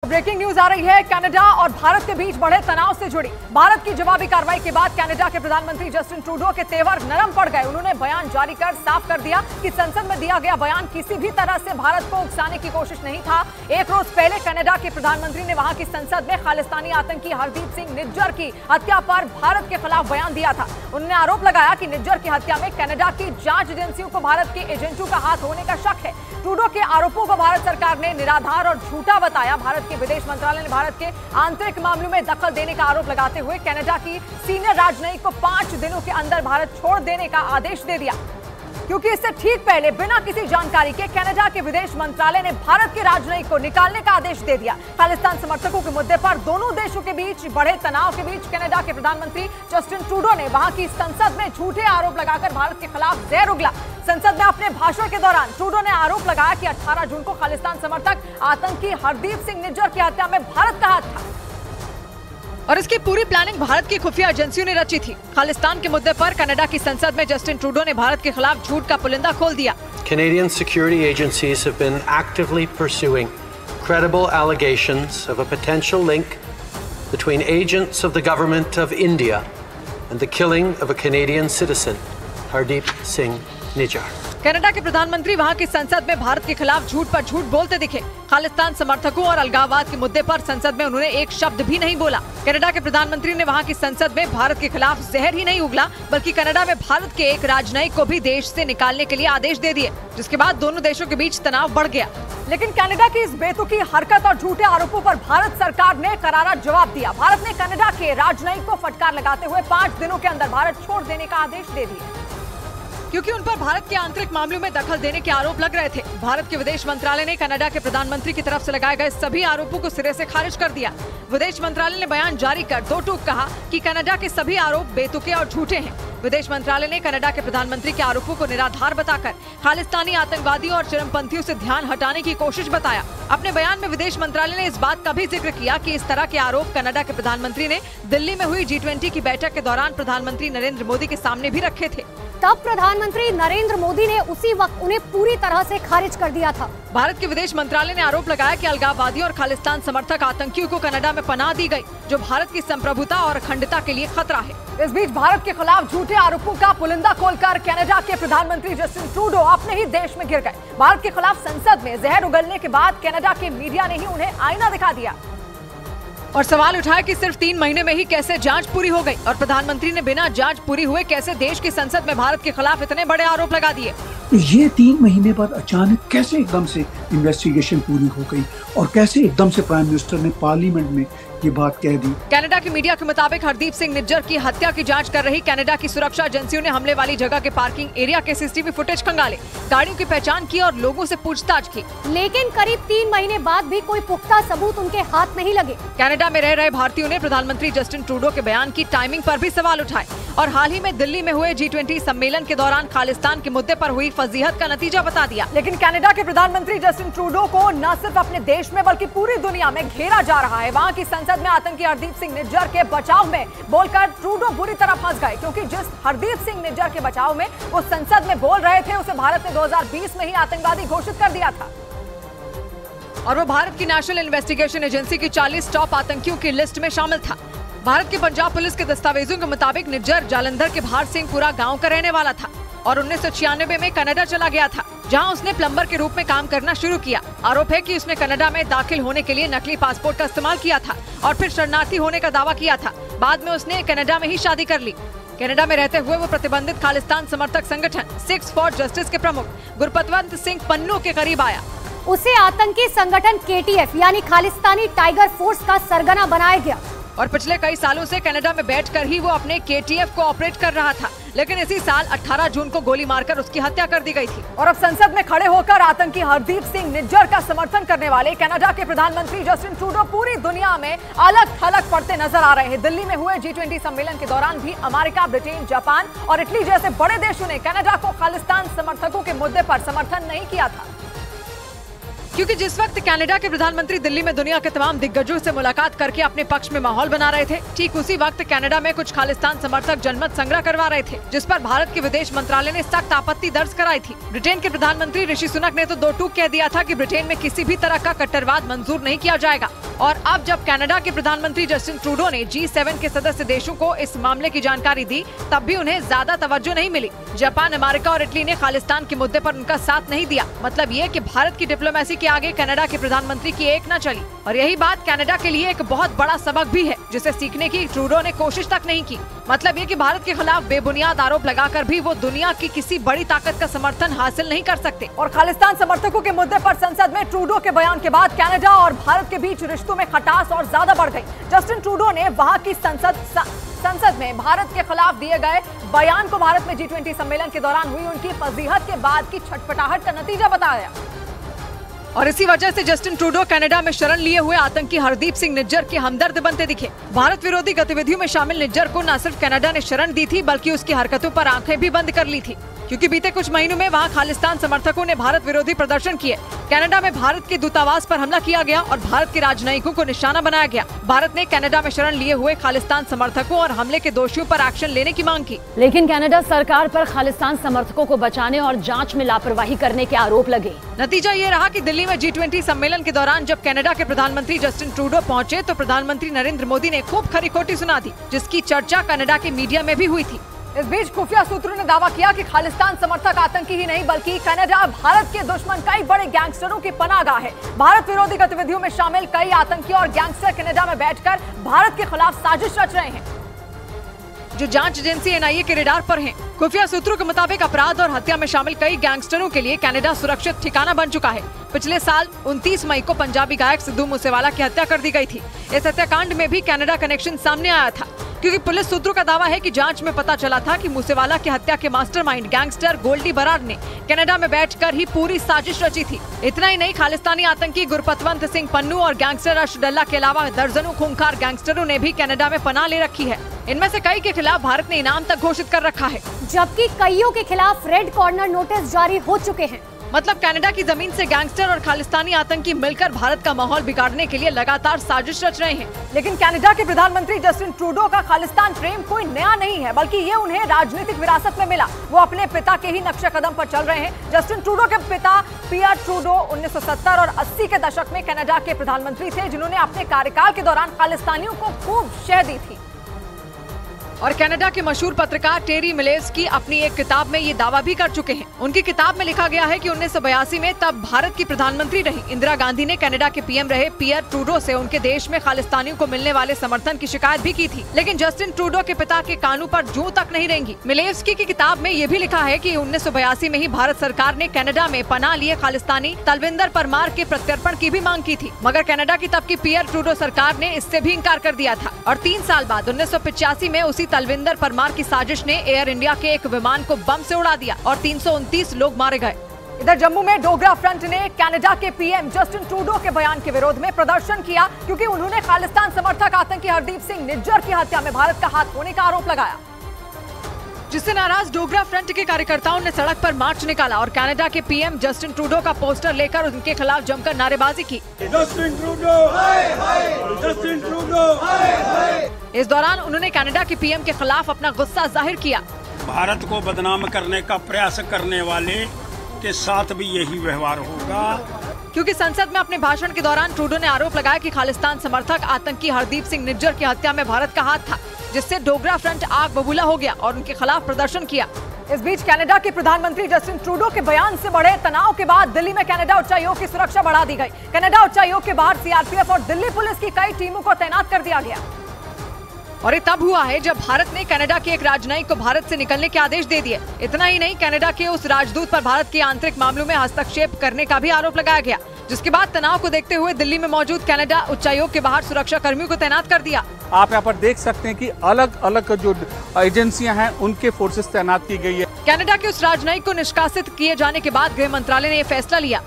Breaking news आ रही है। Canada और भारत के बीच बढ़े तनाव से जुड़ी भारत की जवाबी कार्रवाई के बाद कनाडा के प्रधानमंत्री जस्टिन ट्रूडो के तेवर नरम पड़ गए। उन्होंने बयान जारी कर साफ कर दिया कि संसद में दिया गया बयान किसी भी तरह से भारत को उकसाने की कोशिश नहीं था। एक रोज पहले कनाडा के प्रधानमंत्री ने वहां की संसद में खालिस्तानी आतंकी हरदीप सिंह निज्जर की हत्या पर भारत के खिलाफ बयान दिया था। उन्होंने आरोप लगाया कि निज्जर की हत्या में कनाडा की जांच एजेंसियों को भारत के एजेंटों का हाथ होने का शक है। ट्रूडो के आरोपों को भारत सरकार ने निराधार और झूठा बताया। भारत के विदेश मंत्रालय ने भारत के आंतरिक मामलों में दखल देने का आरोप लगाते हुए कनाडा की सीनियर राजनयिक को 5 दिनों के अंदर भारत छोड़ देने का आदेश दे दिया, क्योंकि इससे ठीक पहले बिना किसी जानकारी के कनाडा के विदेश मंत्रालय ने भारत के राजनयिक को निकालने का आदेश दे दिया। खालिस्तान समर्थकों के मुद्दे पर दोनों देशों के बीच बढ़े तनाव के बीच कनाडा के प्रधानमंत्री जस्टिन ट्रूडो ने वहां की संसद में झूठे आरोप लगाकर भारत के खिलाफ जहर उगला। संसद में अपने भाषण के दौरान ट्रूडो ने आरोप लगाया कि 18 जून को खालिस्तान समर्थक आतंकी हरदीप सिंह निज्जर की हत्या में भारत का हाथ था और इसकी पूरी प्लानिंग भारत की खुफिया एजेंसियों ने रची थी। खालिस्तान के मुद्दे पर कनाडा की संसद में जस्टिन ट्रूडो ने भारत के खिलाफ झूठ का पुलिंदा खोल दिया। Canadian security agencies have been actively pursuing credible allegations of a potential link between agents of the government of India and the killing of a Canadian citizen, Hardeep Singh Nijjar. Canada के प्रधानमंत्री वहां की संसद में भारत के खिलाफ झूठ पर झूठ बोलते दिखे। खालिस्तान समर्थकों और अलगाववाद के मुद्दे पर संसद में उन्होंने एक शब्द भी नहीं बोला। कनाडा के प्रधानमंत्री ने वहां की संसद में भारत के खिलाफ जहर ही नहीं उगला, बल्कि कनाडा में भारत के एक राजनयिक को भी देश से निकालने के लिए आदेश दे दिए, जिसके बाद दोनों देशों के बीच तनाव बढ़ गया। लेकिन कनाडा की इस बेतुकी हरकत और झूठे आरोपों पर भारत सरकार ने करारा जवाब दिया। भारत ने कनाडा के राजनयिक को फटकार लगाते हुए 5 दिनों के अंदर भारत छोड़ देने का आदेश दे दिया, क्योंकि उन पर भारत के आंतरिक मामलों में दखल देने के आरोप लग रहे थे। भारत के विदेश मंत्रालय ने कनाडा के प्रधानमंत्री की तरफ से लगाए गए सभी आरोपों को सिरे से खारिज कर दिया। विदेश मंत्रालय ने बयान जारी कर दो टूक कहा कि कनाडा के सभी आरोप बेतुके और झूठे हैं। विदेश मंत्रालय ने कनाडा के प्रधानमंत्री के आरोपों को निराधार बताकर खालिस्तानी आतंकवादियों और चरमपंथियों से ध्यान हटाने की कोशिश बताया। अपने बयान में विदेश मंत्रालय ने इस बात का भी जिक्र किया कि इस तरह के आरोप कनाडा के प्रधानमंत्री ने दिल्ली में हुई G20 की बैठक के दौरान प्रधानमंत्री नरेंद्र मोदी के सामने भी रखे थे। तब प्रधानमंत्री नरेंद्र मोदी ने उसी वक्त उन्हें पूरी तरह से खारिज कर दिया था। भारत के विदेश मंत्रालय ने आरोप लगाया कि अलगाववादियों और खालिस्तान समर्थक आतंकियों को कनाडा में पनाह दी गई, जो भारत की संप्रभुता और अखंडता के लिए खतरा है। इस बीच भारत के खिलाफ झूठे आरोपों का पुलिंदा खोलकर कनाडा के प्रधानमंत्री जस्टिन ट्रूडो अपने ही देश में गिर गए। भारत के खिलाफ संसद में जहर उगलने के बाद कनाडा के मीडिया ने ही उन्हें आईना दिखा दिया और सवाल उठाया कि सिर्फ 3 महीने में ही कैसे जांच पूरी हो गई और प्रधानमंत्री ने बिना जांच पूरी हुए कैसे देश की संसद में भारत के खिलाफ इतने बड़े आरोप लगा दिए। ये 3 महीने बाद अचानक कैसे एकदम से इन्वेस्टिगेशन पूरी हो गई और कैसे एकदम से प्राइम मिनिस्टर ने पार्लियामेंट में ये बात कह दी। कनाडा के मीडिया के मुताबिक हरदीप सिंह निज्जर की हत्या की जांच कर रही कनाडा की सुरक्षा एजेंसियों ने हमले वाली जगह के पार्किंग एरिया के CCTV फुटेज खंगाले, गाड़ियों की पहचान की और लोगों से पूछताछ की। लेकिन करीब 3 महीने बाद भी कोई पुख्ता सबूत उनके हाथ नहीं लगे। कनाडा में रह रहे भारतीयों ने प्रधानमंत्री जस्टिन ट्रूडो के बयान की टाइमिंग पर भी सवाल उठाए और हाल ही में दिल्ली में हुए G20 सम्मेलन के दौरान खालिस्तान के मुद्दे पर हुई फजीहत का नतीजा बता दिया। लेकिन कनाडा के प्रधानमंत्री जस्टिन ट्रूडो को न सिर्फ अपने देश में बल्कि पूरी दुनिया में घेरा जा रहा है। वहाँ की संसद में आतंकी हरदीप सिंह निज्जर के बचाव में बोलकर ट्रूडो बुरी तरह फंस गए, क्योंकि जिस हरदीप सिंह निज्जर के बचाव में वो संसद में बोल रहे थे, उसे भारत ने 2020 में ही आतंकवादी घोषित कर दिया था और वो भारत की नेशनल इन्वेस्टिगेशन एजेंसी की 40 टॉप आतंकियों की लिस्ट में शामिल था। भारत के पंजाब पुलिस के दस्तावेजों के मुताबिक निज्जर जालंधर के भार सिंहपुरा गांव का रहने वाला था और 1996 में कनाडा चला गया था, जहां उसने प्लम्बर के रूप में काम करना शुरू किया। आरोप है कि उसने कनाडा में दाखिल होने के लिए नकली पासपोर्ट का इस्तेमाल किया था और फिर शरणार्थी होने का दावा किया था। बाद में उसने कनाडा में ही शादी कर ली। कनाडा में रहते हुए वो प्रतिबंधित खालिस्तान समर्थक संगठन 6 फॉर जस्टिस के प्रमुख गुरपतवंत सिंह पन्नू के करीब आया। उसे आतंकी संगठन KTF यानी खालिस्तानी टाइगर फोर्स का सरगना बनाया गया और पिछले कई सालों से कनाडा में बैठकर ही वो अपने KTF को ऑपरेट कर रहा था। लेकिन इसी साल 18 जून को गोली मारकर उसकी हत्या कर दी गई थी और अब संसद में खड़े होकर आतंकी हरदीप सिंह निज्जर का समर्थन करने वाले कनाडा के प्रधानमंत्री जस्टिन ट्रूडो पूरी दुनिया में अलग थलग पड़ते नजर आ रहे हैं। दिल्ली में हुए G20 सम्मेलन के दौरान भी अमेरिका, ब्रिटेन, जापान और इटली जैसे बड़े देशों ने कनाडा को खालिस्तान समर्थकों के मुद्दे पर समर्थन नहीं किया था। क्योंकि जिस वक्त कनाडा के प्रधानमंत्री दिल्ली में दुनिया के तमाम दिग्गजों से मुलाकात करके अपने पक्ष में माहौल बना रहे थे, ठीक उसी वक्त कनाडा में कुछ खालिस्तान समर्थक जनमत संग्रह करवा रहे थे, जिस पर भारत के विदेश मंत्रालय ने सख्त आपत्ति दर्ज कराई थी। ब्रिटेन के प्रधानमंत्री ऋषि सुनक ने तो दो टूक कह दिया था कि ब्रिटेन में किसी भी तरह का कट्टरवाद मंजूर नहीं किया जाएगा। और अब जब कनाडा के प्रधानमंत्री जस्टिन ट्रूडो ने G7 के सदस्य देशों को इस मामले की जानकारी दी, तब भी उन्हें ज्यादा तवज्जो नहीं मिली। जापान, अमेरिका और इटली ने खालिस्तान के मुद्दे पर उनका साथ नहीं दिया। मतलब ये कि भारत की डिप्लोमेसी के आगे कनाडा के प्रधानमंत्री की एक न चली। और यही बात कनाडा के लिए एक बहुत बड़ा सबक भी है, जिसे सीखने की ट्रूडो ने कोशिश तक नहीं की। मतलब ये कि भारत के खिलाफ बेबुनियाद आरोप लगाकर भी वो दुनिया की किसी बड़ी ताकत का समर्थन हासिल नहीं कर सकते। और खालिस्तान समर्थकों के मुद्दे पर संसद में ट्रूडो के बयान के बाद कनाडा और भारत के बीच रिश्तों में खटास और ज्यादा बढ़ गई। जस्टिन ट्रूडो ने वहां की संसद में भारत के खिलाफ दिए गए बयान को भारत में G20 सम्मेलन के दौरान हुई उनकी फजीहत के बाद की छटपटाहट का नतीजा बताया। और इसी वजह से जस्टिन ट्रूडो कनाडा में शरण लिए हुए आतंकी हरदीप सिंह निज्जर के हमदर्द बनते दिखे। भारत विरोधी गतिविधियों में शामिल निज्जर को न सिर्फ कनाडा ने शरण दी थी, बल्कि उसकी हरकतों पर आंखें भी बंद कर ली थी, क्योंकि बीते कुछ महीनों में वहां खालिस्तान समर्थकों ने भारत विरोधी प्रदर्शन किए। कनाडा में भारत के दूतावास पर हमला किया गया और भारत के राजनयिकों को निशाना बनाया गया। भारत ने कनाडा में शरण लिए हुए खालिस्तान समर्थकों और हमले के दोषियों पर एक्शन लेने की मांग की। लेकिन कनाडा सरकार पर खालिस्तान समर्थकों को बचाने और जांच में लापरवाही करने के आरोप लगे। नतीजा ये रहा कि दिल्ली में G20 सम्मेलन के दौरान जब कनाडा के प्रधानमंत्री जस्टिन ट्रूडो पहुंचे, तो प्रधानमंत्री नरेंद्र मोदी ने खूब खरी खोटी सुना दी, जिसकी चर्चा कनाडा के मीडिया में भी हुई थी। इस बीच खुफिया सूत्रों ने दावा किया कि खालिस्तान समर्थक आतंकी ही नहीं, बल्कि कनाडा भारत के दुश्मन कई बड़े गैंगस्टरों की पनाहगाह है। भारत विरोधी गतिविधियों में शामिल कई आतंकी और गैंगस्टर कनाडा में बैठकर भारत के खिलाफ साजिश रच रहे हैं, जो जांच एजेंसी NIA के रेडार पर हैं। खुफिया सूत्रों के मुताबिक अपराध और हत्या में शामिल कई गैंगस्टरों के लिए कनाडा सुरक्षित ठिकाना बन चुका है। पिछले साल 29 मई को पंजाबी गायक सिद्धू मूसेवाला की हत्या कर दी गई थी। इस हत्याकांड में भी कनाडा कनेक्शन सामने आया था, क्योंकि पुलिस सूत्रों का दावा है कि जांच में पता चला था कि मूसेवाला की हत्या के मास्टरमाइंड गैंगस्टर गोल्डी बराड़ ने कनाडा में बैठकर ही पूरी साजिश रची थी। इतना ही नहीं, खालिस्तानी आतंकी गुरपतवंत सिंह पन्नू और गैंगस्टर अर्श डल्ला के अलावा दर्जनों खूंखार गैंगस्टरों ने भी कनाडा में पनाह ले रखी है। इनमें से कई के खिलाफ भारत ने इनाम तक घोषित कर रखा है, जबकि कईयों के खिलाफ रेड कॉर्नर नोटिस जारी हो चुके हैं। मतलब कनाडा की जमीन से गैंगस्टर और खालिस्तानी आतंकी मिलकर भारत का माहौल बिगाड़ने के लिए लगातार साजिश रच रहे हैं। लेकिन कनाडा के प्रधानमंत्री जस्टिन ट्रूडो का खालिस्तान प्रेम कोई नया नहीं है, बल्कि ये उन्हें राजनीतिक विरासत में मिला। वो अपने पिता के ही नक्शे कदम पर चल रहे हैं। जस्टिन ट्रूडो के पिता पियर ट्रूडो 1970 और 80 के दशक में कनाडा के प्रधानमंत्री थे, जिन्होंने अपने कार्यकाल के दौरान खालिस्तानियों को खूब शह दी थी। और कनाडा के मशहूर पत्रकार टेरी मिलेव्स्की अपनी एक किताब में ये दावा भी कर चुके हैं। उनकी किताब में लिखा गया है कि 1982 में तब भारत की प्रधानमंत्री रही इंदिरा गांधी ने कनाडा के PM रहे पियर ट्रूडो से उनके देश में खालिस्तानियों को मिलने वाले समर्थन की शिकायत भी की थी। लेकिन जस्टिन ट्रूडो के पिता के कानों पर जूं तक नहीं रेंगी। मिलेव्स्की की किताब में ये भी लिखा है कि 1982 में ही भारत सरकार ने कनाडा में पनाह लिए खालिस्तानी तलविंदर परमार के प्रत्यर्पण की भी मांग की थी, मगर कनाडा की तब की पियर ट्रूडो सरकार ने इससे भी इंकार कर दिया था। और 3 साल बाद 1985 में उसी तलविंदर परमार की साजिश ने एयर इंडिया के एक विमान को बम से उड़ा दिया और 329 लोग मारे गए। इधर जम्मू में डोगरा फ्रंट ने कनाडा के PM जस्टिन ट्रूडो के बयान के विरोध में प्रदर्शन किया, क्योंकि उन्होंने खालिस्तान समर्थक आतंकी हरदीप सिंह निज्जर की हत्या में भारत का हाथ होने का आरोप लगाया, जिससे नाराज डोगरा फ्रंट के कार्यकर्ताओं ने सड़क पर मार्च निकाला और कनाडा के PM जस्टिन ट्रूडो का पोस्टर लेकर उनके खिलाफ जमकर नारेबाजी की। जस्टिन ट्रूडो हाय हाय, जस्टिन ट्रूडो हाय हाय। इस दौरान उन्होंने कनाडा के PM के खिलाफ अपना गुस्सा जाहिर किया। भारत को बदनाम करने का प्रयास करने वाले के साथ भी यही व्यवहार होगा, क्योंकि संसद में अपने भाषण के दौरान ट्रूडो ने आरोप लगाया कि खालिस्तान समर्थक आतंकी हरदीप सिंह निज्जर की हत्या में भारत का हाथ था, जिससे डोगरा फ्रंट आग बबूला हो गया और उनके खिलाफ प्रदर्शन किया। इस बीच कनाडा के प्रधानमंत्री जस्टिन ट्रूडो के बयान से बढ़े तनाव के बाद दिल्ली में कनाडा उच्चायोग की सुरक्षा बढ़ा दी गई। कनाडा उच्चायोग के बाहर CRPF और दिल्ली पुलिस की कई टीमों को तैनात कर दिया गया। और ये तब हुआ है जब भारत ने कनाडा के एक राजनयिक को भारत से निकलने के आदेश दे दिए। इतना ही नहीं, कनाडा के उस राजदूत पर भारत के आंतरिक मामलों में हस्तक्षेप करने का भी आरोप लगाया गया, जिसके बाद तनाव को देखते हुए दिल्ली में मौजूद कनाडा उच्चायोग के बाहर सुरक्षा कर्मियों को तैनात कर दिया। आप यहाँ पर देख सकते हैं कि अलग अलग जो एजेंसियां हैं उनके फोर्सेस तैनात की गई है। कनाडा के उस राजनयिक को निष्कासित किए जाने के बाद गृह मंत्रालय ने यह फैसला लिया।